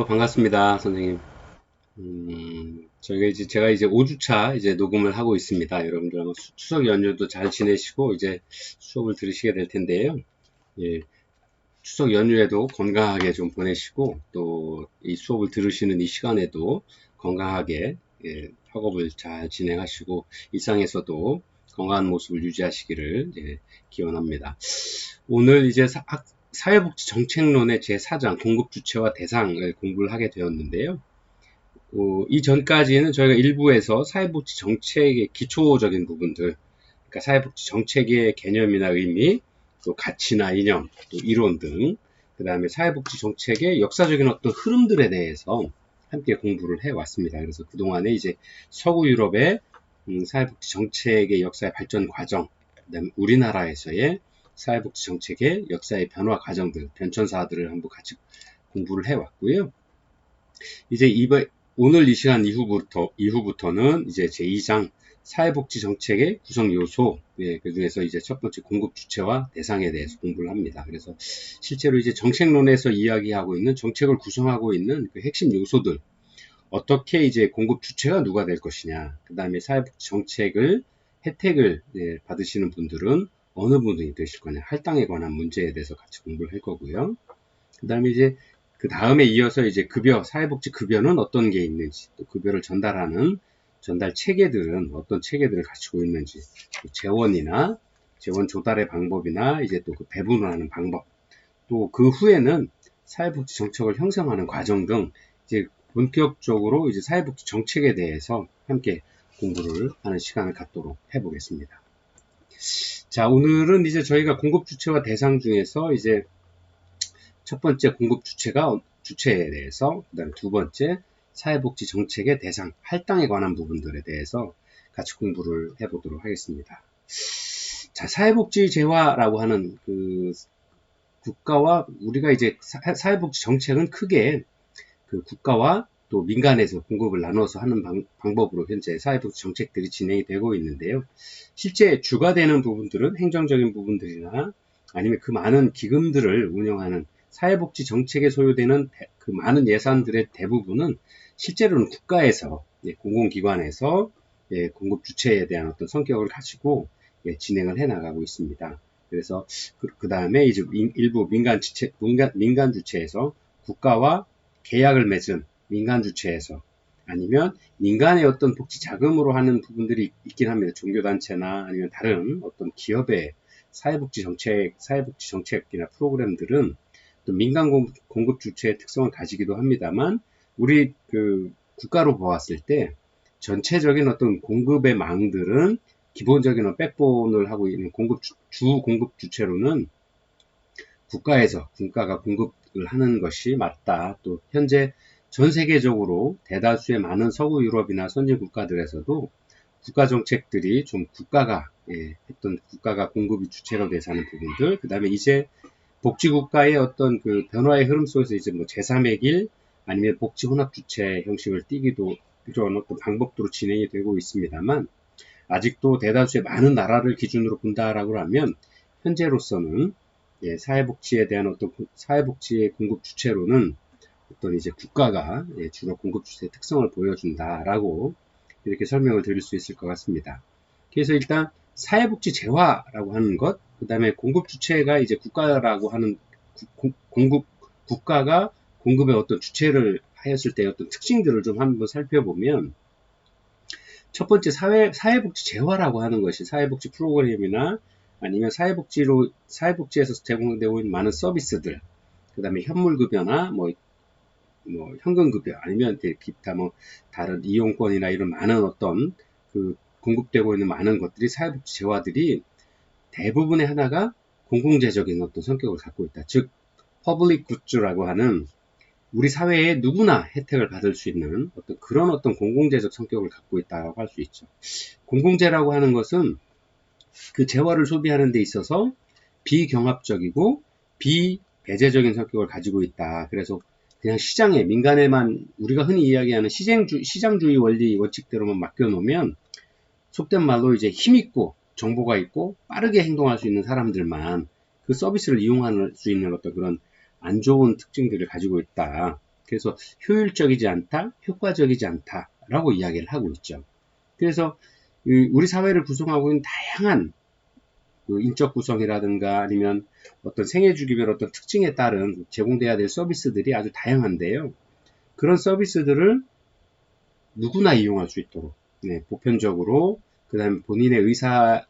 안녕하세요. 반갑습니다, 선생님. 제가 이제 5주차 이제 녹음을 하고 있습니다. 여러분들 아마 추석 연휴도 잘 지내시고 이제 수업을 들으시게 될 텐데요. 예, 추석 연휴에도 건강하게 좀 보내시고 또 이 수업을 들으시는 이 시간에도 건강하게 학업을 잘 진행하시고 일상에서도 건강한 모습을 유지하시기를 기원합니다. 오늘 이제 사회복지 정책론의 제4장 공급주체와 대상을 공부를 하게 되었는데요. 이전까지는 저희가 일부에서 사회복지 정책의 기초적인 부분들, 그러니까 사회복지 정책의 개념이나 의미, 또 가치나 이념, 또 이론 등, 그 다음에 사회복지 정책의 역사적인 어떤 흐름들에 대해서 함께 공부를 해왔습니다. 그래서 그동안에 이제 서구 유럽의 사회복지 정책의 역사의 발전 과정, 그 다음에 우리나라에서의 사회복지 정책의 역사의 변화 과정들, 변천사들을 한번 같이 공부를 해왔고요. 이제 오늘 이 시간 이후부터는 이제 제2장 사회복지 정책의 구성 요소, 그 중에서 이제 첫 번째 공급 주체와 대상에 대해서 공부를 합니다. 그래서 실제로 이제 정책론에서 이야기하고 있는 정책을 구성하고 있는 그 핵심 요소들, 어떻게 이제 공급 주체가 누가 될 것이냐, 그 다음에 사회복지 정책을 혜택을 받으시는 분들은 어느 분이 되실 거냐, 할당에 관한 문제에 대해서 같이 공부를 할 거고요. 그 다음에 이제 그 다음에 이어서 이제 급여, 사회복지 급여는 어떤 게 있는지, 또 급여를 전달하는 전달 체계들은 어떤 체계들을 갖추고 있는지, 재원이나 재원 조달의 방법이나 이제 또 그 배분을 하는 방법, 또 그 후에는 사회복지 정책을 형성하는 과정 등 이제 본격적으로 이제 사회복지 정책에 대해서 함께 공부를 하는 시간을 갖도록 해보겠습니다. 자, 오늘은 이제 저희가 공급 주체와 대상 중에서 이제 첫 번째 공급 주체에 대해서, 그 다음에 두 번째 사회복지 정책의 대상, 할당에 관한 부분들에 대해서 같이 공부를 해보도록 하겠습니다. 자, 사회복지 재화라고 하는 그 국가와 우리가 이제 사회복지 정책은 크게 그 국가와 또 민간에서 공급을 나눠서 하는 방법으로 현재 사회복지 정책들이 진행이 되고 있는데요. 실제 주가 되는 부분들은 행정적인 부분들이나 아니면 그 많은 기금들을 운영하는 사회복지 정책에 소요되는 그 많은 예산들의 대부분은 실제로는 국가에서, 공공기관에서 공급 주체에 대한 어떤 성격을 가지고 진행을 해 나가고 있습니다. 그래서 그 다음에 이제 일부 민간 주체에서 국가와 계약을 맺은 민간 주체에서, 아니면 민간의 어떤 복지 자금으로 하는 부분들이 있긴 합니다. 종교단체나 아니면 다른 어떤 기업의 사회복지 정책이나 프로그램들은 또 민간 공급 주체의 특성을 가지기도 합니다만, 우리 그 국가로 보았을 때 전체적인 어떤 공급의 망들은 기본적인 백본을 하고 있는 주 공급 주체로는 국가가 공급을 하는 것이 맞다. 또 현재 전 세계적으로 대다수의 많은 서구 유럽이나 선진 국가들에서도 국가 정책들이 좀 국가가 공급이 주체로 돼서 하는 부분들, 그 다음에 이제 복지국가의 어떤 그 변화의 흐름 속에서 이제 뭐 제3의 길, 아니면 복지 혼합 주체 형식을 띠기도 이런 어떤 방법으로 진행이 되고 있습니다만, 아직도 대다수의 많은 나라를 기준으로 본다라고 하면 현재로서는 사회복지에 대한 어떤 사회복지의 공급 주체로는 어떤 이제 국가가 주로 공급 주체의 특성을 보여준다라고 이렇게 설명을 드릴 수 있을 것 같습니다. 그래서 일단 사회복지 재화라고 하는 것, 그 다음에 공급 주체가 이제 국가라고 하는 국가가 공급의 어떤 주체를 하였을 때 어떤 특징들을 좀 한번 살펴보면, 첫 번째 사회복지 재화라고 하는 것이 사회복지 프로그램이나 아니면 사회복지에서 제공되고 있는 많은 서비스들, 그 다음에 현물급여나 뭐 현금급여, 아니면 기타 다른 이용권이나 이런 많은 어떤 그 공급되고 있는 많은 것들이 사회복지 재화들이 대부분의 하나가 공공재적인 어떤 성격을 갖고 있다. 즉, 퍼블릭 굿즈라고 하는 우리 사회에 누구나 혜택을 받을 수 있는 그런 어떤 공공재적 성격을 갖고 있다고 할 수 있죠. 공공재라고 하는 것은 그 재화를 소비하는 데 있어서 비경합적이고 비배제적인 성격을 가지고 있다. 그래서 그냥 시장에, 민간에만 우리가 흔히 이야기하는 시장주의 원칙대로만 맡겨놓으면 속된 말로 이제 힘있고 정보가 있고 빠르게 행동할 수 있는 사람들만 그 서비스를 이용할 수 있는 어떤 그런 안 좋은 특징들을 가지고 있다. 그래서 효율적이지 않다, 효과적이지 않다라고 이야기를 하고 있죠. 그래서 우리 사회를 구성하고 있는 다양한 그 인적 구성이라든가 아니면 어떤 생애 주기별 어떤 특징에 따른 제공돼야 될 서비스들이 아주 다양한데요. 그런 서비스들을 누구나 이용할 수 있도록 보편적으로 그 다음에 본인의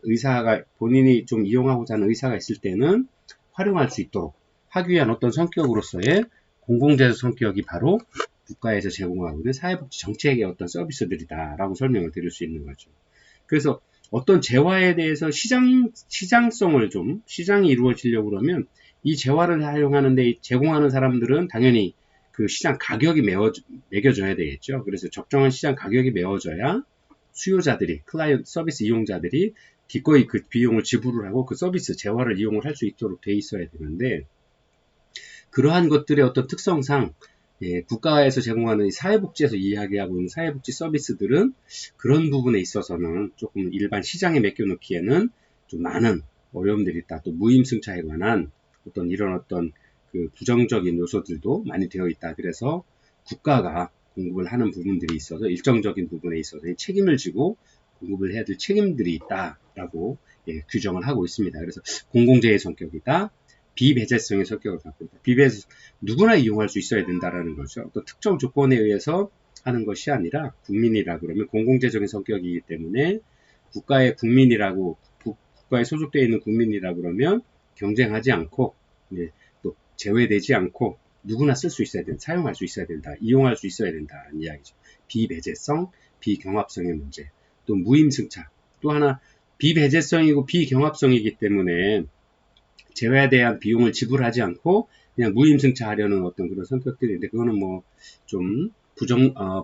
의사가 본인이 좀 이용하고자 하는 의사가 있을 때는 활용할 수 있도록 하기 위한 어떤 성격으로서의 공공재정 성격이 바로 국가에서 제공하고 있는 사회복지 정책의 어떤 서비스들이다라고 설명을 드릴 수 있는 거죠. 그래서 어떤 재화에 대해서 시장성을 시장이 이루어지려고 그러면 이 재화를 사용하는데 제공하는 사람들은 당연히 그 시장 가격이 매겨져야 되겠죠. 그래서 적정한 시장 가격이 메워져야 수요자들이, 클라이언트 서비스 이용자들이 기꺼이 그 비용을 지불을 하고 그 서비스 재화를 이용을 할 수 있도록 돼 있어야 되는데, 그러한 것들의 어떤 특성상 국가에서 제공하는 사회복지에서 이야기하고 있는 사회복지 서비스들은 그런 부분에 있어서는 조금 일반 시장에 맡겨놓기에는 좀 많은 어려움들이 있다. 또 무임승차에 관한 이런 그 부정적인 요소들도 많이 되어 있다. 그래서 국가가 공급을 하는 부분들이 있어서 일정적인 부분에 있어서 책임을 지고 공급을 해야 될 책임들이 있다라고 규정을 하고 있습니다. 그래서 공공재의 성격이다. 비배제성의 성격을 갖고 있다. 누구나 이용할 수 있어야 된다라는 거죠. 또 특정 조건에 의해서 하는 것이 아니라 국민이라 그러면 공공재적인 성격이기 때문에 국가의 국민이라고 국가에 소속되어 있는 국민이라 그러면 경쟁하지 않고 또 제외되지 않고 누구나 쓸 수 있어야 된다. 사용할 수 있어야 된다. 이용할 수 있어야 된다는 이야기죠. 비배제성, 비경합성의 문제. 또 무임승차. 또 하나 비배제성이고 비경합성이기 때문에 재화에 대한 비용을 지불하지 않고 그냥 무임승차하려는 어떤 그런 성격들인데 그거는 뭐 좀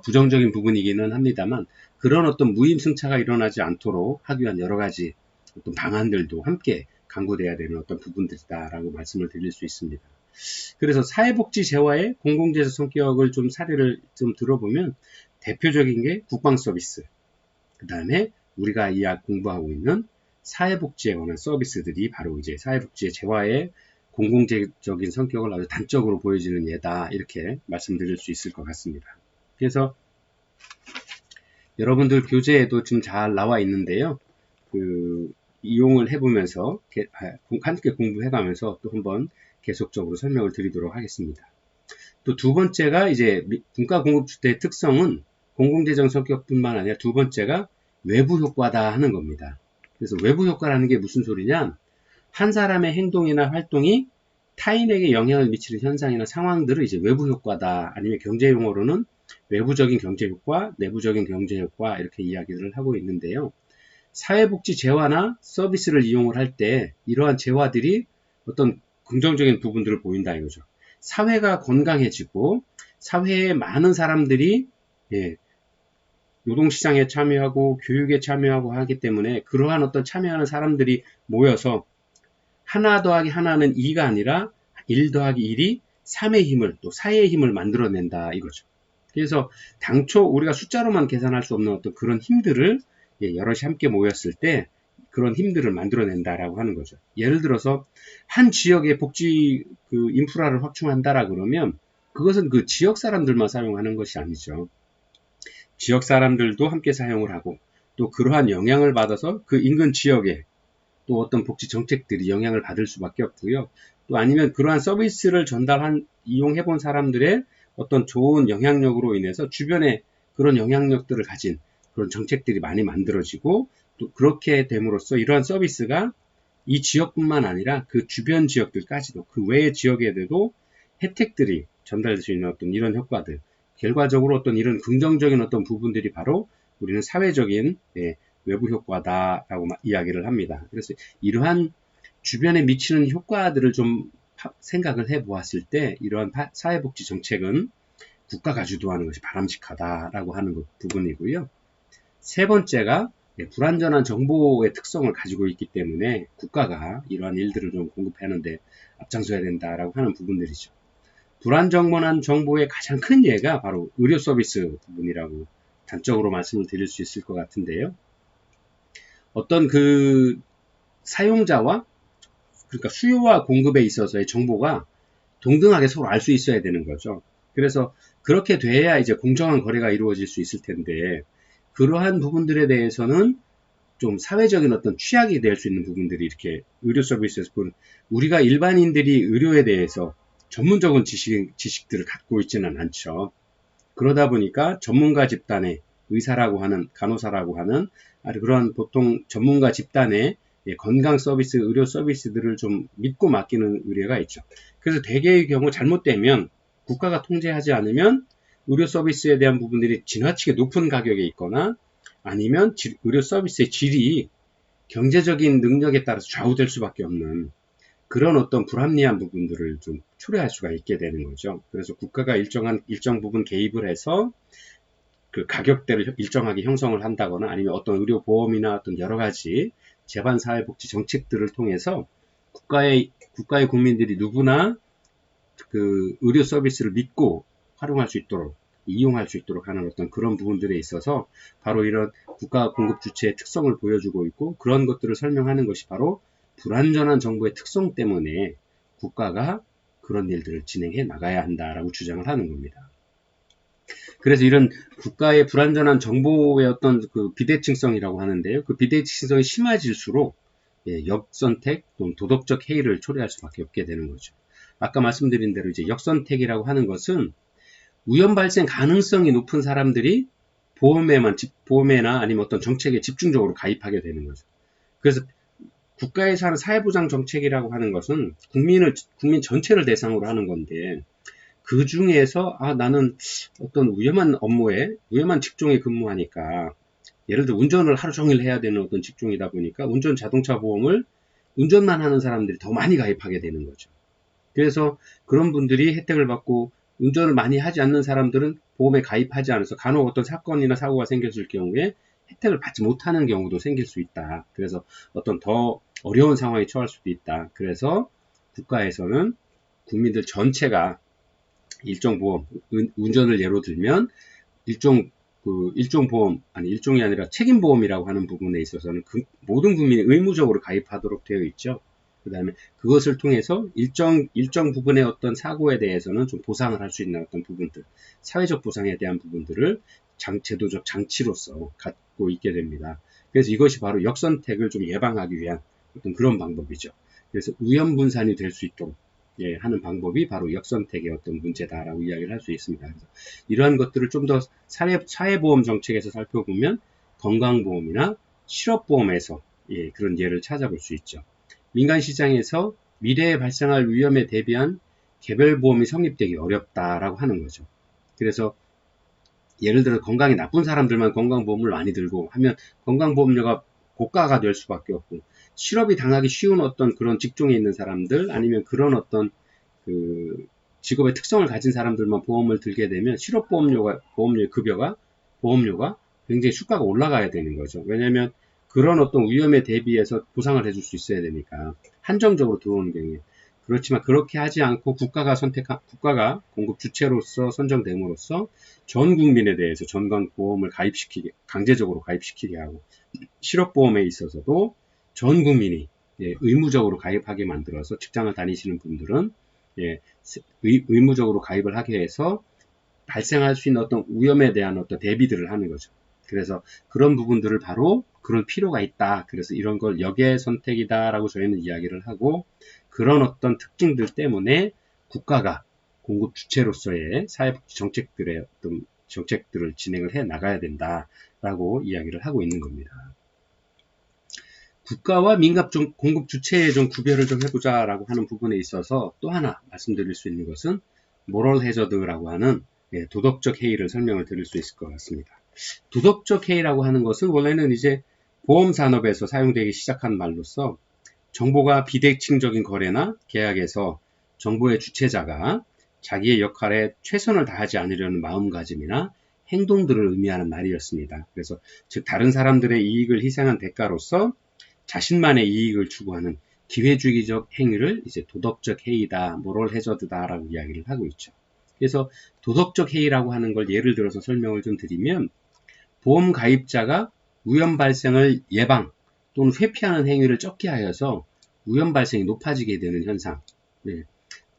부정적인 부분이기는 합니다만 그런 어떤 무임승차가 일어나지 않도록 하기 위한 여러 가지 어떤 방안들도 함께 강구돼야 되는 어떤 부분들이다라고 말씀을 드릴 수 있습니다. 그래서 사회복지 재화의 공공재정 성격을 좀 사례를 좀 들어보면 대표적인 게 국방 서비스, 그 다음에 우리가 공부하고 있는 사회복지에 관한 서비스들이 바로 이제 사회복지의 재화의 공공재적인 성격을 아주 단적으로 보여지는 예다, 이렇게 말씀드릴 수 있을 것 같습니다. 그래서 여러분들 교재에도 좀 잘 나와 있는데요. 이용을 해보면서 함께 공부해가면서 또 한번 계속적으로 설명을 드리도록 하겠습니다. 또 두 번째가 이제 분과공급주택의 특성은 공공재정 성격뿐만 아니라 두 번째가 외부 효과다 하는 겁니다. 그래서 외부 효과라는 게 무슨 소리냐? 한 사람의 행동이나 활동이 타인에게 영향을 미치는 현상이나 상황들을 이제 외부 효과다, 아니면 경제 용어로는 외부적인 경제 효과, 내부적인 경제 효과, 이렇게 이야기를 하고 있는데요. 사회복지 재화나 서비스를 이용을 할 때 이러한 재화들이 어떤 긍정적인 부분들을 보인다 이거죠. 사회가 건강해지고 사회에 많은 사람들이 노동시장에 참여하고 교육에 참여하고 하기 때문에 그러한 어떤 참여하는 사람들이 모여서 하나 더하기 하나는 2가 아니라 1 더하기 1이 3의 힘을, 또 4의 힘을 만들어낸다 이거죠. 그래서 당초 우리가 숫자로만 계산할 수 없는 어떤 그런 힘들을 여럿이 함께 모였을 때 그런 힘들을 만들어낸다라고 하는 거죠. 예를 들어서 한 지역의 복지 인프라를 확충한다라 그러면 그것은 그 지역 사람들만 사용하는 것이 아니죠. 지역 사람들도 함께 사용을 하고 또 그러한 영향을 받아서 그 인근 지역에 또 어떤 복지 정책들이 영향을 받을 수밖에 없고요. 또 아니면 그러한 서비스를 이용해 본 사람들의 어떤 좋은 영향력으로 인해서 주변에 그런 영향력들을 가진 그런 정책들이 많이 만들어지고 또 그렇게 됨으로써 이러한 서비스가 이 지역뿐만 아니라 그 주변 지역들까지도 그 외의 지역에도 혜택들이 전달될 수 있는 어떤 이런 효과들, 결과적으로 어떤 이런 긍정적인 어떤 부분들이 바로 우리는 사회적인 외부 효과다라고 이야기를 합니다. 그래서 이러한 주변에 미치는 효과들을 좀 생각을 해 보았을 때 이러한 사회복지 정책은 국가가 주도하는 것이 바람직하다라고 하는 부분이고요. 세 번째가 불완전한 정보의 특성을 가지고 있기 때문에 국가가 이러한 일들을 좀 공급하는데 앞장서야 된다라고 하는 부분들이죠. 불완전한 정보의 가장 큰 예가 바로 의료 서비스 부분이라고 단적으로 말씀을 드릴 수 있을 것 같은데요. 어떤 그 사용자와 그러니까 수요와 공급에 있어서의 정보가 동등하게 서로 알 수 있어야 되는 거죠. 그래서 그렇게 돼야 이제 공정한 거래가 이루어질 수 있을 텐데, 그러한 부분들에 대해서는 좀 사회적인 어떤 취약이 될 수 있는 부분들이 이렇게 의료 서비스에서 우리가 일반인들이 의료에 대해서 전문적인 지식들을 갖고 있지는 않죠. 그러다 보니까 전문가 집단의 의사라고 하는, 간호사라고 하는, 그런 보통 전문가 집단의 건강 서비스, 의료 서비스들을 좀 믿고 맡기는 의뢰가 있죠. 그래서 대개의 경우 잘못되면 국가가 통제하지 않으면 의료 서비스에 대한 부분들이 지나치게 높은 가격에 있거나 아니면 의료 서비스의 질이 경제적인 능력에 따라서 좌우될 수밖에 없는 그런 어떤 불합리한 부분들을 좀 초래할 수가 있게 되는 거죠. 그래서 국가가 일정 부분 개입을 해서 그 가격대를 일정하게 형성을 한다거나 아니면 어떤 의료보험이나 어떤 여러 가지 재반사회복지 정책들을 통해서 국가의 국민들이 누구나 그 의료 서비스를 믿고 활용할 수 있도록, 이용할 수 있도록 하는 어떤 그런 부분들에 있어서 바로 이런 국가 공급 주체의 특성을 보여주고 있고, 그런 것들을 설명하는 것이 바로 불완전한 정보의 특성 때문에 국가가 그런 일들을 진행해 나가야 한다라고 주장을 하는 겁니다. 그래서 이런 국가의 불완전한 정보의 어떤 그 비대칭성이라고 하는데요. 그 비대칭성이 심해질수록 역선택 또는 도덕적 해이를 초래할 수밖에 없게 되는 거죠. 아까 말씀드린 대로 이제 역선택이라고 하는 것은 우연 발생 가능성이 높은 사람들이 보험에나 아니면 어떤 정책에 집중적으로 가입하게 되는 거죠. 그래서 국가에서 하는 사회보장 정책이라고 하는 것은 국민 전체를 대상으로 하는 건데, 그 중에서 나는 어떤 위험한 직종에 근무하니까, 예를 들어 운전을 하루 종일 해야 되는 어떤 직종이다 보니까 운전 자동차 보험을 운전만 하는 사람들이 더 많이 가입하게 되는 거죠. 그래서 그런 분들이 혜택을 받고 운전을 많이 하지 않는 사람들은 보험에 가입하지 않아서 간혹 어떤 사건이나 사고가 생겼을 경우에 혜택을 받지 못하는 경우도 생길 수 있다. 그래서 어떤 더 어려운 상황에 처할 수도 있다. 그래서 국가에서는 국민들 전체가 일종 보험, 운전을 예로 들면 일종이 아니라 책임보험이라고 하는 부분에 있어서는 모든 국민이 의무적으로 가입하도록 되어 있죠. 그 다음에 그것을 통해서 일정 부분의 어떤 사고에 대해서는 좀 보상을 할 수 있는 어떤 부분들, 사회적 보상에 대한 부분들을 제도적 장치로서 갖고 있게 됩니다. 그래서 이것이 바로 역선택을 좀 예방하기 위한 어떤 그런 방법이죠. 그래서 우연분산이 될 수 있도록 하는 방법이 바로 역선택의 어떤 문제다라고 이야기를 할 수 있습니다. 그래서 이러한 것들을 좀 더 사회보험 정책에서 살펴보면 건강보험이나 실업보험에서 그런 예를 찾아볼 수 있죠. 민간 시장에서 미래에 발생할 위험에 대비한 개별보험이 성립되기 어렵다라고 하는 거죠. 그래서 예를 들어 건강이 나쁜 사람들만 건강보험을 많이 들고 하면 건강보험료가 고가가 될 수밖에 없고, 실업이 당하기 쉬운 어떤 그런 직종에 있는 사람들 아니면 그런 어떤 그 직업의 특성을 가진 사람들만 보험을 들게 되면 보험료의 보험료가 굉장히 수가가 올라가야 되는 거죠. 왜냐하면 그런 어떤 위험에 대비해서 보상을 해줄 수 있어야 되니까 한정적으로 들어오는 경우에. 그렇지만 그렇게 하지 않고 국가가 공급 주체로서 선정됨으로써 전 국민에 대해서 전관보험을 강제적으로 가입시키게 하고, 실업보험에 있어서도 전 국민이 의무적으로 가입하게 만들어서 직장을 다니시는 분들은 의무적으로 가입을 하게 해서 발생할 수 있는 어떤 위험에 대한 어떤 대비들을 하는 거죠. 그래서 그런 부분들을 바로 그런 필요가 있다. 그래서 이런 걸 역의 선택이다라고 저희는 이야기를 하고, 그런 어떤 특징들 때문에 국가가 공급 주체로서의 사회복지 정책들을 진행을 해 나가야 된다라고 이야기를 하고 있는 겁니다. 국가와 민간 공급 주체의 좀 구별을 좀 해보자라고 하는 부분에 있어서 또 하나 말씀드릴 수 있는 것은 모럴 해저드라고 하는 도덕적 해이를 설명을 드릴 수 있을 것 같습니다. 도덕적 해이라고 하는 것은 원래는 이제 보험 산업에서 사용되기 시작한 말로서 정보가 비대칭적인 거래나 계약에서 정보의 주체자가 자기의 역할에 최선을 다하지 않으려는 마음가짐이나 행동들을 의미하는 말이었습니다. 그래서 즉 다른 사람들의 이익을 희생한 대가로서 자신만의 이익을 추구하는 기회주의적 행위를 이제 도덕적 해이다, 모럴 해저드다라고 이야기를 하고 있죠. 그래서 도덕적 해이라고 하는 걸 예를 들어서 설명을 좀 드리면, 보험 가입자가 우연 발생을 예방 또는 회피하는 행위를 적게 하여서 우연 발생이 높아지게 되는 현상.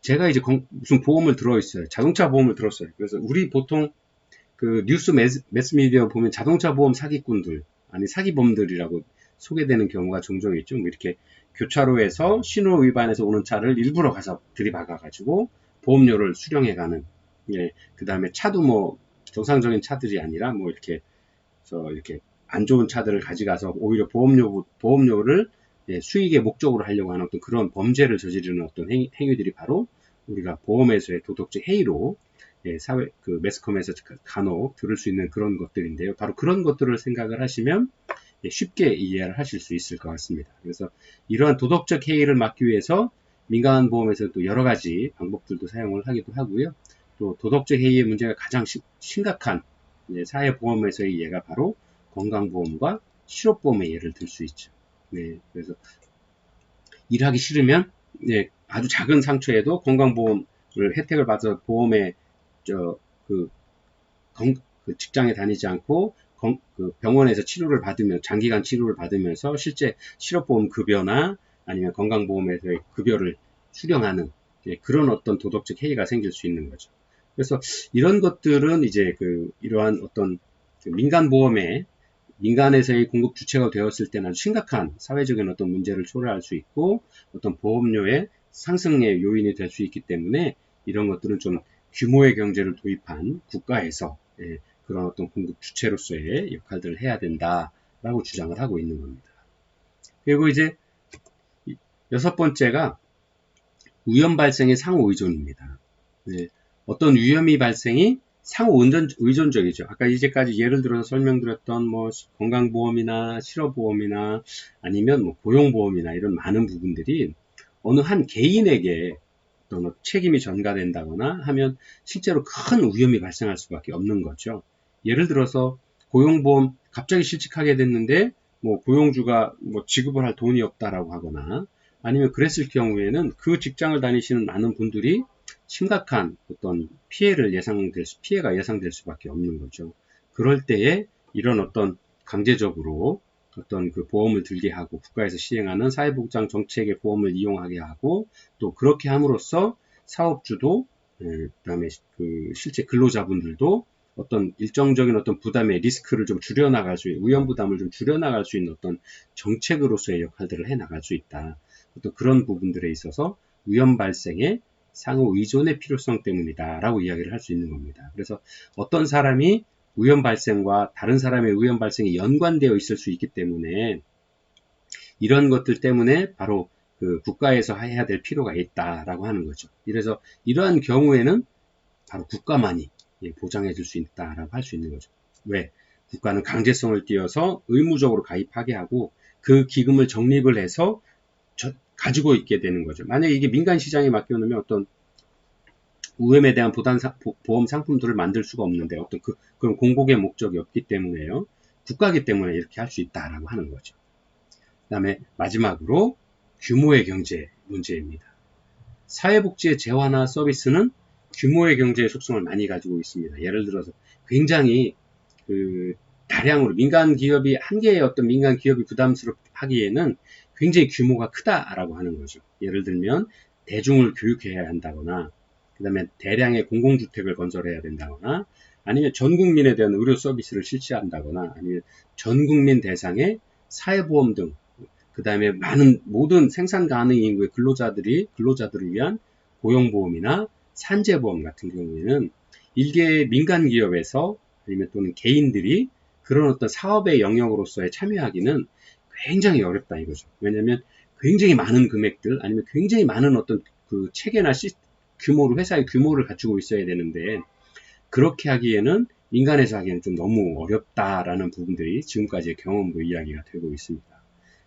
제가 이제 무슨 보험을 들어있어요. 자동차 보험을 들었어요. 그래서 우리 보통 그 뉴스 매스미디어 보면 자동차 보험 사기꾼들, 아니 사기범들이라고 소개되는 경우가 종종 있죠. 뭐 이렇게 교차로에서 신호 위반해서 오는 차를 일부러 가서 들이박아가지고 보험료를 수령해가는. 예, 그 다음에 차도 뭐 정상적인 차들이 아니라 뭐 이렇게 이렇게 안 좋은 차들을 가져가서 오히려 보험료를 예, 수익의 목적으로 하려고 하는 어떤 그런 범죄를 저지르는 어떤 행위들이 바로 우리가 보험에서의 도덕적 해이로 예, 그 매스컴에서 간혹 들을 수 있는 그런 것들인데요. 바로 그런 것들을 생각을 하시면 예, 쉽게 이해를 하실 수 있을 것 같습니다. 그래서 이러한 도덕적 해이를 막기 위해서 민간 보험에서 또 여러 가지 방법들도 사용을 하기도 하고요. 또 도덕적 해이의 문제가 가장 심각한 예, 사회보험에서의 예가 바로 건강보험과 실업보험의 예를 들 수 있죠. 네, 그래서 일하기 싫으면 예, 아주 작은 상처에도 건강보험을 혜택을 받아서 보험에 그 직장에 다니지 않고 그 병원에서 치료를 받으면 장기간 치료를 받으면서 실제 실업보험 급여나 아니면 건강보험에서의 급여를 수령하는 예, 그런 어떤 도덕적 해이가 생길 수 있는 거죠. 그래서 이런 것들은 이제 이러한 어떤 민간보험에 민간에서의 공급 주체가 되었을 때는 아주 심각한 사회적인 어떤 문제를 초래할 수 있고 어떤 보험료의 상승의 요인이 될 수 있기 때문에 이런 것들은 좀 규모의 경제를 도입한 국가에서 예, 그런 어떤 공급 주체로서의 역할들을 해야 된다라고 주장을 하고 있는 겁니다. 그리고 이제 여섯 번째가 위험 발생의 상호 의존입니다. 네, 어떤 위험이 발생이 상호 의존적이죠. 아까 이제까지 예를 들어서 설명드렸던 뭐 건강보험이나 실업보험이나 아니면 뭐 고용보험이나 이런 많은 부분들이 어느 한 개인에게 어떤 책임이 전가된다거나 하면 실제로 큰 위험이 발생할 수밖에 없는 거죠. 예를 들어서 고용보험 갑자기 실직하게 됐는데 뭐 고용주가 뭐 지급을 할 돈이 없다라고 하거나 아니면 그랬을 경우에는 그 직장을 다니시는 많은 분들이 심각한 어떤 피해가 예상될 수밖에 없는 거죠. 그럴 때에 이런 어떤 강제적으로 어떤 그 보험을 들게 하고 국가에서 시행하는 사회보장 정책의 보험을 이용하게 하고 또 그렇게 함으로써 사업주도 그다음에 그 실제 근로자분들도 어떤 일정적인 어떤 부담의 리스크를 좀 줄여나갈 수 있는 위험 부담을 좀 줄여나갈 수 있는 어떤 정책으로서의 역할들을 해나갈 수 있다. 어떤 그런 부분들에 있어서 위험 발생의 상호 의존의 필요성 때문이다라고 이야기를 할 수 있는 겁니다. 그래서 어떤 사람이 위험 발생과 다른 사람의 위험 발생이 연관되어 있을 수 있기 때문에 이런 것들 때문에 바로 그 국가에서 해야 될 필요가 있다라고 하는 거죠. 이래서 이러한 경우에는 바로 국가만이 보장해 줄 수 있다라고 할 수 있는 거죠. 왜? 국가는 강제성을 띄어서 의무적으로 가입하게 하고 그 기금을 적립을 해서 가지고 있게 되는 거죠. 만약에 이게 민간 시장에 맡겨놓으면 어떤 위험에 대한 보험 상품들을 만들 수가 없는데 어떤 그런 공복의 목적이 없기 때문에요. 국가기 때문에 이렇게 할 수 있다라고 하는 거죠. 그 다음에 마지막으로 규모의 경제 문제입니다. 사회복지의 재화나 서비스는 규모의 경제의 속성을 많이 가지고 있습니다. 예를 들어서 굉장히 다량으로 민간 기업이 한 개의 어떤 민간 기업이 부담스럽하기에는 굉장히 규모가 크다라고 하는 거죠. 예를 들면 대중을 교육해야 한다거나 그 다음에 대량의 공공주택을 건설해야 된다거나 아니면 전 국민에 대한 의료 서비스를 실시한다거나 아니면 전 국민 대상의 사회보험 등 그 다음에 모든 생산 가능 인구의 근로자들을 위한 고용보험이나 산재보험 같은 경우에는 일개 민간 기업에서 아니면 또는 개인들이 그런 어떤 사업의 영역으로서의 참여하기는 굉장히 어렵다 이거죠. 왜냐하면 굉장히 많은 금액들 아니면 굉장히 많은 어떤 그 체계나 회사의 규모를 갖추고 있어야 되는데 그렇게 하기에는 민간에서 하기에는 좀 너무 어렵다라는 부분들이 지금까지의 경험으로 이야기가 되고 있습니다.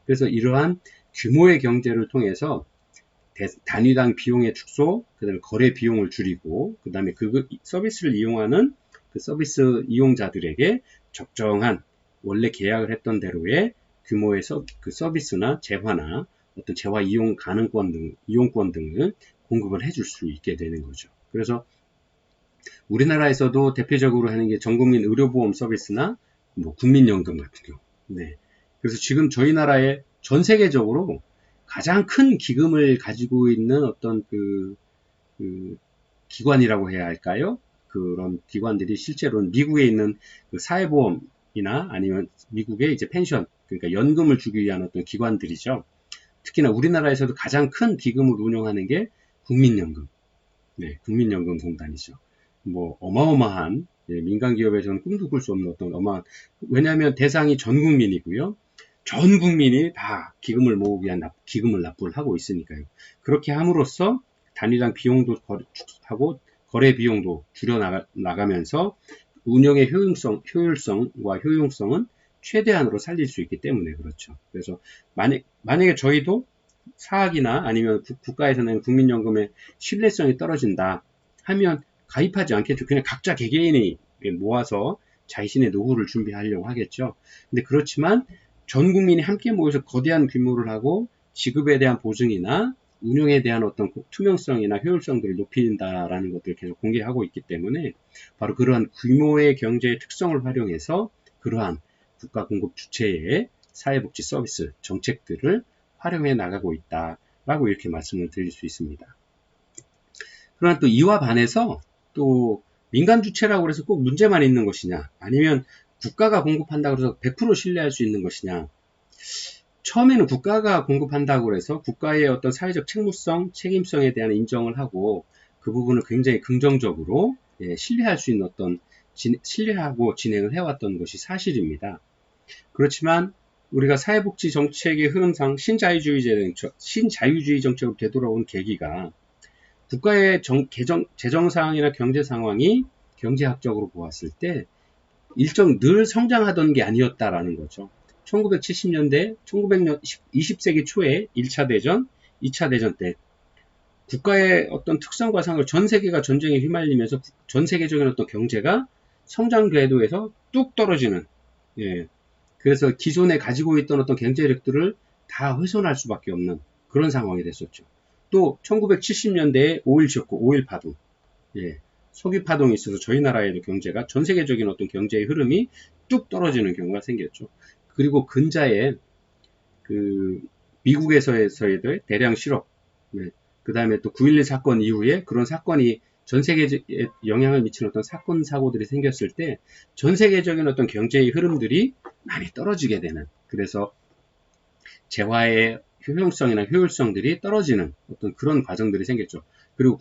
그래서 이러한 규모의 경제를 통해서 단위당 비용의 축소, 그 다음에 거래 비용을 줄이고, 그 다음에 그 서비스를 이용하는 그 서비스 이용자들에게 적정한 원래 계약을 했던 대로의 규모의 그 서비스나 재화나 어떤 재화 이용권 등을 공급을 해줄 수 있게 되는 거죠. 그래서 우리나라에서도 대표적으로 하는 게 전국민 의료보험 서비스나 뭐 국민연금 같은 경우. 네. 그래서 지금 저희 나라에 전 세계적으로 가장 큰 기금을 가지고 있는 어떤 그 기관이라고 해야 할까요? 그런 기관들이 실제로는 미국에 있는 그 사회보험이나 아니면 미국의 이제 펜션, 그러니까 연금을 주기 위한 어떤 기관들이죠. 특히나 우리나라에서도 가장 큰 기금을 운영하는 게 국민연금, 네, 국민연금공단이죠. 뭐 어마어마한, 예, 민간 기업에서는 꿈도 꿀 수 없는 어떤 왜냐하면 대상이 전 국민이고요. 전 국민이 다 기금을 모으기 위한 기금을 납부를 하고 있으니까요. 그렇게 함으로써 단위당 비용도 하고 거래 비용도 줄여 나가면서 운영의 효율성과 효용성은 최대한으로 살릴 수 있기 때문에 그렇죠. 그래서 만약에 저희도 사학이나 아니면 국가에서 낸 국민연금의 신뢰성이 떨어진다 하면 가입하지 않겠죠. 그냥 각자 개개인이 모아서 자신의 노후를 준비하려고 하겠죠. 근데 그렇지만 전 국민이 함께 모여서 거대한 규모를 하고 지급에 대한 보증이나 운용에 대한 어떤 투명성이나 효율성들을 높인다라는 것들을 계속 공개하고 있기 때문에 바로 그러한 규모의 경제의 특성을 활용해서 그러한 국가 공급 주체의 사회복지 서비스 정책들을 활용해 나가고 있다라고 이렇게 말씀을 드릴 수 있습니다. 그러나 또 이와 반해서 또 민간 주체라고 해서 꼭 문제만 있는 것이냐, 아니면 국가가 공급한다고 해서 100% 신뢰할 수 있는 것이냐. 처음에는 국가가 공급한다고 해서 국가의 어떤 사회적 책무성, 책임성에 대한 인정을 하고 그 부분을 굉장히 긍정적으로 신뢰할 수 있는 어떤 신뢰하고 진행을 해왔던 것이 사실입니다. 그렇지만 우리가 사회복지 정책의 흐름상 신자유주의 정책으로 되돌아온 계기가 국가의 재정 상황이나 경제 상황이 경제학적으로 보았을 때 늘 성장하던 게 아니었다라는 거죠. 1970년대, 20세기 초에 1차 대전, 2차 대전 때 국가의 어떤 특성과 상을 전 세계가 전쟁에 휘말리면서 전 세계적인 어떤 경제가 성장 궤도에서 뚝 떨어지는, 예. 그래서 기존에 가지고 있던 어떤 경제력들을 다 훼손할 수밖에 없는 그런 상황이 됐었죠. 또 1970년대에 5.17 혁고, 5.1 파동, 예. 석유 파동이 있어서 저희 나라에도 경제가 전 세계적인 어떤 경제의 흐름이 뚝 떨어지는 경우가 생겼죠. 그리고 근자에 그 미국에서의 대량 실업, 네. 그 다음에 또 9.11 사건 이후에 그런 사건이 전 세계에 영향을 미치는 어떤 사건 사고들이 생겼을 때 전 세계적인 어떤 경제의 흐름들이 많이 떨어지게 되는, 그래서 재화의 효용성이나 효율성들이 떨어지는 어떤 그런 과정들이 생겼죠. 그리고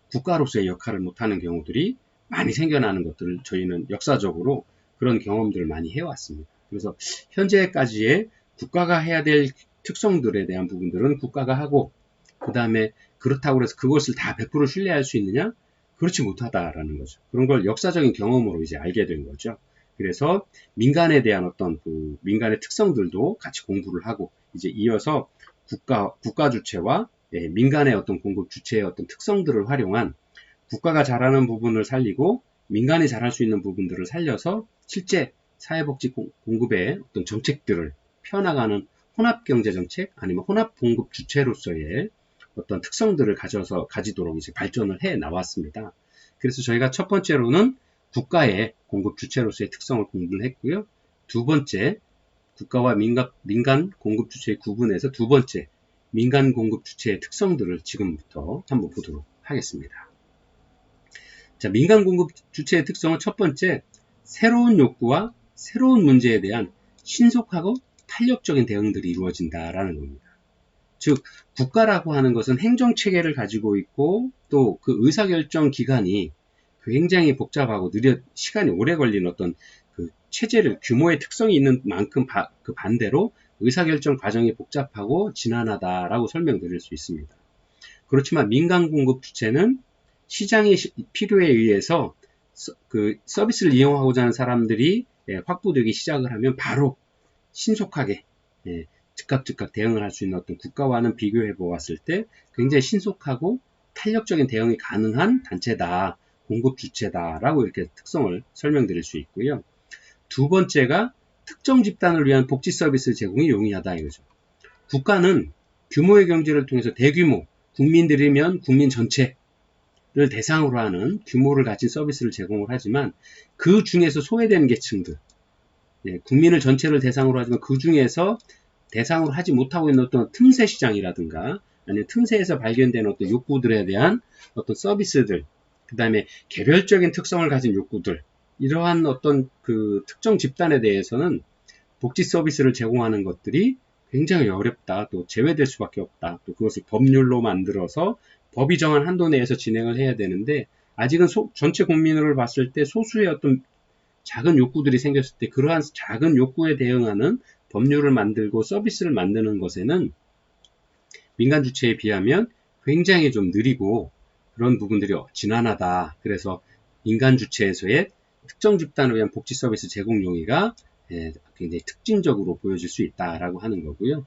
국가로서의 역할을 못하는 경우들이 많이 생겨나는 것들을 저희는 역사적으로 그런 경험들을 많이 해왔습니다. 그래서 현재까지의 국가가 해야 될 특성들에 대한 부분들은 국가가 하고, 그 다음에 그렇다고 해서 그것을 다 100% 신뢰할 수 있느냐? 그렇지 못하다라는 거죠. 그런 걸 역사적인 경험으로 이제 알게 된 거죠. 그래서 민간에 대한 어떤 그 민간의 특성들도 같이 공부를 하고, 이제 이어서 국가 주체와 민간의 어떤 공급 주체의 어떤 특성들을 활용한 국가가 잘하는 부분을 살리고 민간이 잘할 수 있는 부분들을 살려서 실제 사회복지 공급의 어떤 정책들을 펴나가는 혼합경제정책 아니면 혼합공급 주체로서의 어떤 특성들을 가지도록 이제 발전을 해 나왔습니다. 그래서 저희가 첫 번째로는 국가의 공급 주체로서의 특성을 공부를 했고요. 두 번째, 국가와 민간 공급 주체의 구분에서 두 번째, 민간 공급 주체의 특성들을 지금부터 한번 보도록 하겠습니다. 자, 민간 공급 주체의 특성은 첫 번째, 새로운 욕구와 새로운 문제에 대한 신속하고 탄력적인 대응들이 이루어진다라는 겁니다. 즉, 국가라고 하는 것은 행정체계를 가지고 있고 또 그 의사결정 기관이 굉장히 복잡하고 시간이 오래 걸리는 어떤 그 체제를, 규모의 특성이 있는 만큼 그 반대로 의사결정 과정이 복잡하고 지난하다라고 설명드릴 수 있습니다. 그렇지만 민간 공급 주체는 시장의 필요에 의해서 그 서비스를 이용하고자 하는 사람들이 확보되기 시작을 하면 바로 신속하게 즉각 대응을 할 수 있는 어떤 국가와는 비교해 보았을 때 굉장히 신속하고 탄력적인 대응이 가능한 단체다, 공급 주체다라고 이렇게 특성을 설명드릴 수 있고요. 두 번째가 특정 집단을 위한 복지 서비스 제공이 용이하다 이거죠. 국가는 규모의 경제를 통해서 대규모, 국민들이면 국민 전체를 대상으로 하는 규모를 가진 서비스를 제공을 하지만 그 중에서 소외되는 계층들, 국민을 전체를 대상으로 하지만 그 중에서 대상으로 하지 못하고 있는 어떤 틈새 시장이라든가 아니면 틈새에서 발견되는 어떤 욕구들에 대한 어떤 서비스들, 그 다음에 개별적인 특성을 가진 욕구들, 이러한 어떤 그 특정 집단에 대해서는 복지 서비스를 제공하는 것들이 굉장히 어렵다. 또 제외될 수밖에 없다. 또 그것을 법률로 만들어서 법이 정한 한도 내에서 진행을 해야 되는데 아직은 전체 국민을 봤을 때 소수의 어떤 작은 욕구들이 생겼을 때 그러한 작은 욕구에 대응하는 법률을 만들고 서비스를 만드는 것에는 민간 주체에 비하면 굉장히 좀 느리고 그런 부분들이 지난하다. 그래서 민간 주체에서의 특정 집단을 위한 복지 서비스 제공 용의가 굉장히 특징적으로 보여질 수 있다라고 하는 거고요.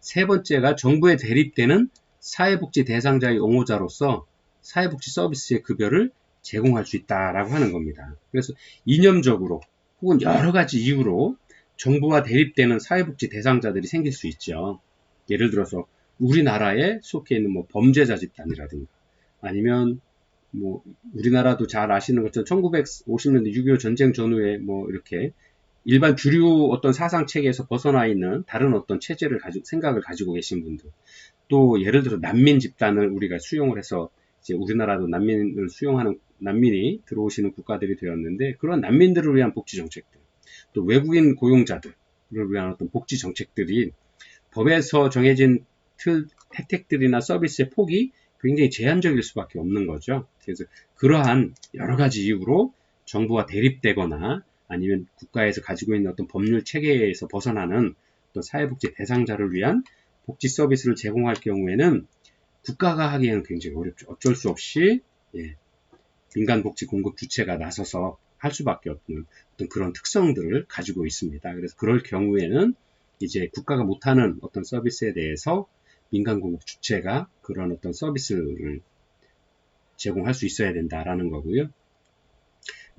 세 번째가 정부에 대립되는 사회복지 대상자의 옹호자로서 사회복지 서비스의 급여를 제공할 수 있다라고 하는 겁니다. 그래서 이념적으로 혹은 여러 가지 이유로 정부와 대립되는 사회복지 대상자들이 생길 수 있죠. 예를 들어서 우리나라에 속해 있는 뭐 범죄자 집단이라든가 아니면 뭐 우리나라도 잘 아시는 것처럼 1950년대 6.25 전쟁 전후에 뭐 이렇게 일반 주류 어떤 사상 체계에서 벗어나 있는 다른 어떤 체제를 생각을 가지고 계신 분들, 또 예를 들어 난민 집단을 우리가 수용을 해서 이제 우리나라도 난민을 수용하는 난민이 들어오시는 국가들이 되었는데 그런 난민들을 위한 복지 정책들, 또 외국인 고용자들을 위한 어떤 복지 정책들이 법에서 정해진 혜택들이나 서비스의 폭이 굉장히 제한적일 수밖에 없는 거죠. 그래서 그러한 여러 가지 이유로 정부와 대립되거나 아니면 국가에서 가지고 있는 어떤 법률 체계에서 벗어나는 어떤 사회복지 대상자를 위한 복지 서비스를 제공할 경우에는 국가가 하기에는 굉장히 어렵죠. 어쩔 수 없이 민간복지 공급 주체가 나서서 할 수밖에 없는 어떤 그런 특성들을 가지고 있습니다. 그래서 그럴 경우에는 이제 국가가 못하는 어떤 서비스에 대해서 민간 공급 주체가 그런 어떤 서비스를 제공할 수 있어야 된다라는 거고요.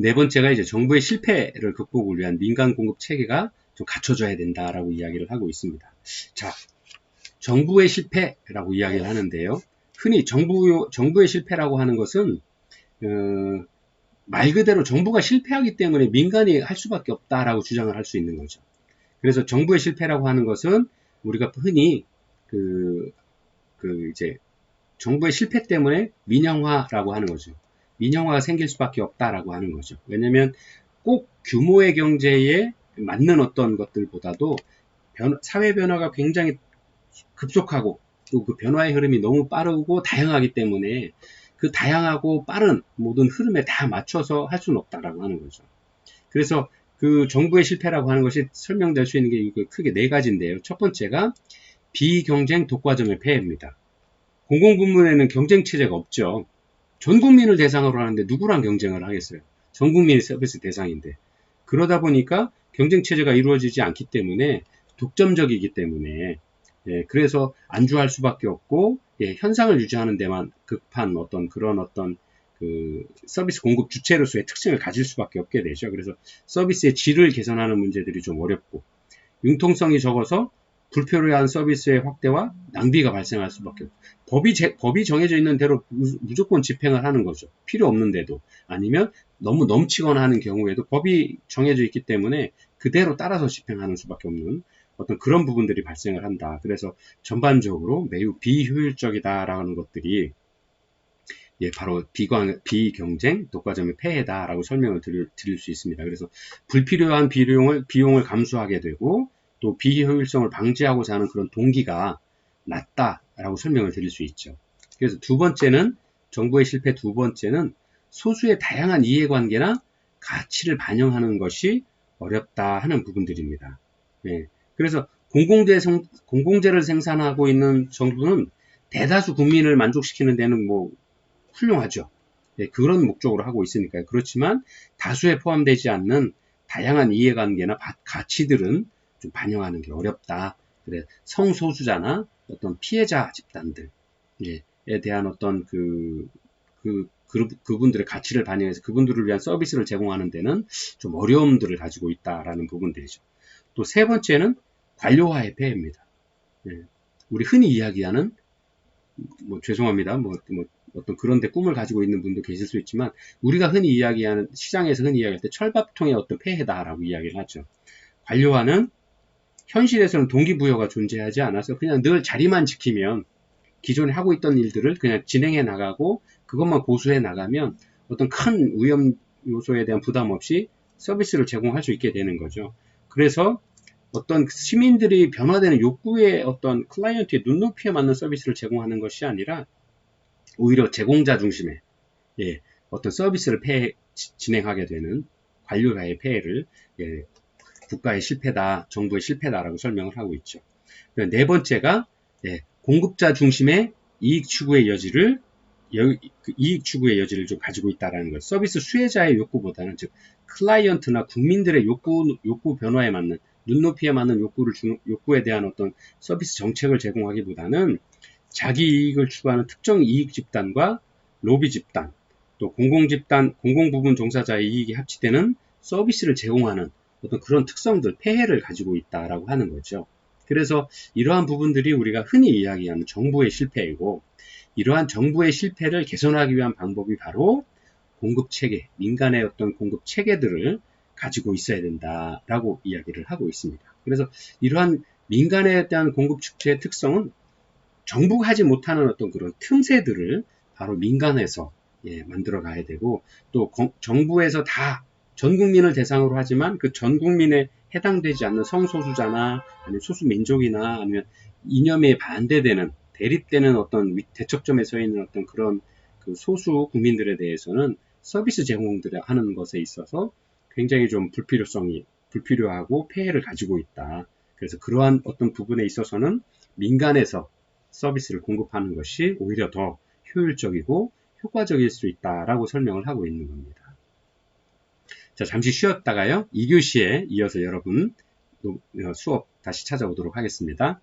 네 번째가 이제 정부의 실패를 극복을 위한 민간 공급 체계가 좀 갖춰져야 된다라고 이야기를 하고 있습니다. 자, 정부의 실패라고 이야기를 하는데요. 흔히 정부의 실패라고 하는 것은 말 그대로 정부가 실패하기 때문에 민간이 할 수밖에 없다라고 주장을 할 수 있는 거죠. 그래서 정부의 실패라고 하는 것은 우리가 흔히 이제 정부의 실패 때문에 민영화라고 하는 거죠. 민영화가 생길 수밖에 없다라고 하는 거죠. 왜냐하면 꼭 규모의 경제에 맞는 어떤 것들보다도 사회 변화가 굉장히 급속하고 또 그 변화의 흐름이 너무 빠르고 다양하기 때문에 그 다양하고 빠른 모든 흐름에 다 맞춰서 할 수는 없다라고 하는 거죠. 그래서 그 정부의 실패라고 하는 것이 설명될 수 있는 게 크게 네 가지인데요. 첫 번째가 비경쟁 독과점의 폐해입니다. 공공부문에는 경쟁 체제가 없죠. 전 국민을 대상으로 하는데 누구랑 경쟁을 하겠어요? 전 국민이 서비스 대상인데. 그러다 보니까 경쟁 체제가 이루어지지 않기 때문에 독점적이기 때문에 그래서 안주할 수밖에 없고 현상을 유지하는 데만 급한 그런 그 서비스 공급 주체로서의 특징을 가질 수밖에 없게 되죠. 그래서 서비스의 질을 개선하는 문제들이 좀 어렵고 융통성이 적어서 불필요한 서비스의 확대와 낭비가 발생할 수밖에 없어요. 법이 정해져 있는 대로 무조건 집행을 하는 거죠. 필요 없는데도. 아니면 너무 넘치거나 하는 경우에도 법이 정해져 있기 때문에 그대로 따라서 집행하는 수밖에 없는 어떤 그런 부분들이 발생을 한다. 그래서 전반적으로 매우 비효율적이다라는 것들이 바로 비경쟁 독과점의 폐해다라고 설명을 드릴 수 있습니다. 그래서 불필요한 비용을 감수하게 되고 또 비효율성을 방지하고자 하는 그런 동기가 낮다라고 설명을 드릴 수 있죠. 그래서 정부의 실패 두 번째는 소수의 다양한 이해관계나 가치를 반영하는 것이 어렵다 하는 부분들입니다. 그래서 공공재를 생산하고 있는 정부는 대다수 국민을 만족시키는 데는 뭐 훌륭하죠. 그런 목적으로 하고 있으니까요. 그렇지만 다수에 포함되지 않는 다양한 이해관계나 가치들은 좀 반영하는 게 어렵다. 그래 성소수자나 어떤 피해자 집단들에 대한 어떤 그분들의 가치를 반영해서 그분들을 위한 서비스를 제공하는 데는 좀 어려움들을 가지고 있다라는 부분들이죠. 또 세 번째는 관료화의 폐해입니다. 우리 흔히 이야기하는 죄송합니다. 어떤 그런 데 꿈을 가지고 있는 분도 계실 수 있지만 우리가 흔히 이야기하는 시장에서 흔히 이야기할 때 철밥통의 어떤 폐해다라고 이야기를 하죠. 관료화는 현실에서는 동기부여가 존재하지 않아서 그냥 늘 자리만 지키면 기존에 하고 있던 일들을 그냥 진행해 나가고 그것만 고수해 나가면 어떤 큰 위험 요소에 대한 부담 없이 서비스를 제공할 수 있게 되는 거죠. 그래서 어떤 시민들이 변화되는 욕구에 어떤 클라이언트의 눈높이에 맞는 서비스를 제공하는 것이 아니라 오히려 제공자 중심의 어떤 서비스를 진행하게 되는 관료사의 폐해를 국가의 실패다, 정부의 실패다라고 설명을 하고 있죠. 네 번째가 공급자 중심의 이익 추구의 여지를 좀 가지고 있다라는 것. 서비스 수혜자의 욕구보다는 즉 클라이언트나 국민들의 욕구 변화에 맞는 눈높이에 맞는 욕구에 대한 어떤 서비스 정책을 제공하기보다는 자기 이익을 추구하는 특정 이익 집단과 로비 집단, 또 공공부문 종사자의 이익이 합치되는 서비스를 제공하는 어떤 그런 특성들, 폐해를 가지고 있다라고 하는 거죠. 그래서 이러한 부분들이 우리가 흔히 이야기하는 정부의 실패이고, 이러한 정부의 실패를 개선하기 위한 방법이 바로 공급 체계, 민간의 어떤 공급 체계들을 가지고 있어야 된다라고 이야기를 하고 있습니다. 그래서 이러한 민간에 대한 공급 축제의 특성은 정부가 하지 못하는 어떤 그런 틈새들을 바로 민간에서 만들어 가야 되고, 또 정부에서 다 전 국민을 대상으로 하지만 그 전 국민에 해당되지 않는 성소수자나 아니면 소수민족이나 아니면 이념에 반대되는 대립되는 어떤 대척점에 서 있는 어떤 그런 그 소수 국민들에 대해서는 서비스 제공들을 하는 것에 있어서 굉장히 좀 불필요하고 폐해를 가지고 있다. 그래서 그러한 어떤 부분에 있어서는 민간에서 서비스를 공급하는 것이 오히려 더 효율적이고 효과적일 수 있다라고 설명을 하고 있는 겁니다. 자, 잠시 쉬었다가요. 2교시에 이어서 여러분 수업 다시 찾아오도록 하겠습니다.